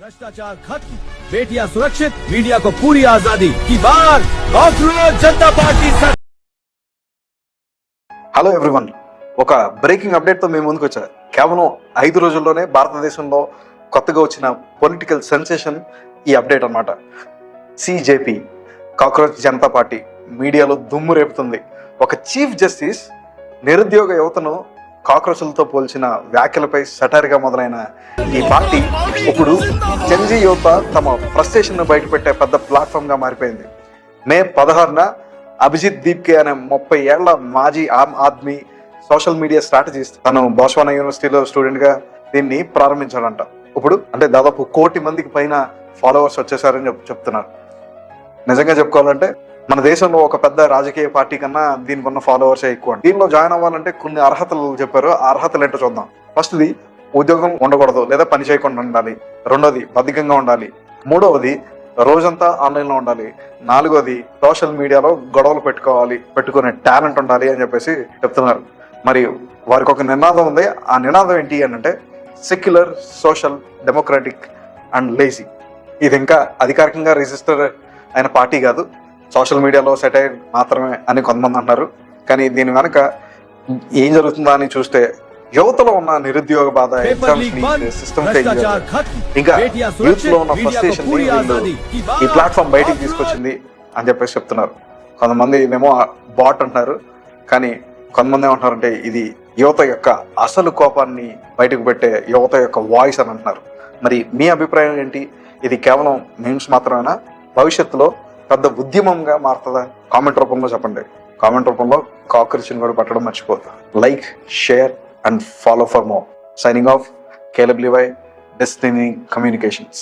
भ्रष्टाचार खत्म, बेटियां सुरक्षित, मीडिया को पूरी आजादी की बात कांग्रेस जनता पार्टी सर। హలో ఎవ్రీవన్, ఒక బ్రేకింగ్ అప్డేట్తో మేము ముందుకు వచ్చా. కేవలం 5 రోజుల్లోనే భారతదేశంలో కొత్తగా వచ్చిన పొలిటికల్ సెన్సేషన్ ఈ అప్డేట్ అన్నమాట. సిజేపీ కాక్రోచ్ జనతా పార్టీ మీడియాలో దుమ్ము రేపుతుంది. ఒక చీఫ్ జస్టిస్ నిరుద్యోగ యువతను కాక్రోచ్లతో పోల్చిన వ్యాఖ్యలపై సటారిగా మొదలైన ఈ పార్టీ ఇప్పుడు జెన్జీ యువత తమ ఫ్రస్ట్రేషన్ బయటపెట్టే పెద్ద ప్లాట్ఫామ్గా మారిపోయింది. మే 16న అభిజిత్ దీప్కే అనే 30 ఏళ్ల మాజీ Aam Aadmi social media strategist తను బోస్వానా యూనివర్సిటీలో స్టూడెంట్గా దీన్ని ప్రారంభించాడంట. ఇప్పుడు అంటే దాదాపు 1 కోటి మందికి పైన ఫాలోవర్స్ వచ్చేసారని చెప్తున్నారు. నిజంగా చెప్పుకోవాలంటే మన దేశంలో ఒక పెద్ద రాజకీయ పార్టీ కన్నా దీనికి ఉన్న ఫాలోవర్స్ ఎక్కువ. దీనిలో జాయిన్ అవ్వాలంటే కొన్ని అర్హతలు చెప్పారు. ఆ అర్హతలు ఏంటో చూద్దాం. ఫస్ట్ది ఉద్యోగం ఉండకూడదు లేదా పని చేయకుండా ఉండాలి. రెండోది బద్ధకంగా ఉండాలి. మూడవది రోజంతా ఆన్లైన్లో ఉండాలి. నాలుగోది సోషల్ మీడియాలో గొడవలు పెట్టుకునే టాలెంట్ ఉండాలి అని చెప్పేసి చెప్తున్నారు. మరి వారికి ఒక నినాదం ఉంది. ఆ నినాదం ఏంటి అని అంటే secular, social, democratic and lazy. ఇది ఇంకా అధికారికంగా రిజిస్టర్ అయిన పార్టీ కాదు, సోషల్ మీడియాలో సెటైర్ మాత్రమే అని కొంతమంది అంటున్నారు. కానీ దీని వెనక ఏం జరుగుతుందా అని చూస్తే యువతలో ఉన్న నిరుద్యోగ బాధ, సిస్టమ్ ఫెయిల్యూర్, ఇంకా యూత్ లో ఉన్న ఫ్రస్ట్రేషన్ ఈ ప్లాట్ఫామ్ బయటికి తీసుకొచ్చింది అని చెప్పేసి చెప్తున్నారు. కొంతమంది ఏమో బాట్ అంటున్నారు, కానీ కొంతమంది ఏమంటున్నారంటే ఇది యువత యొక్క అసలు కోపాన్ని బయటకు పెట్టే యువత యొక్క వాయిస్ అని అంటున్నారు. మరి మీ అభిప్రాయం ఏంటి? ఇది కేవలం మీమ్స్ మాత్రమేనా? భవిష్యత్తులో పెద్ద ఉద్యమంగా మారుతుందా? కామెంట్ రూపంలో చెప్పండి. కామెంట్ రూపంలో కాక్రోచ్ని కూడా పట్టడం మర్చిపోతా. Like, share and follow for more. Signing off, KWY Destiny Communications.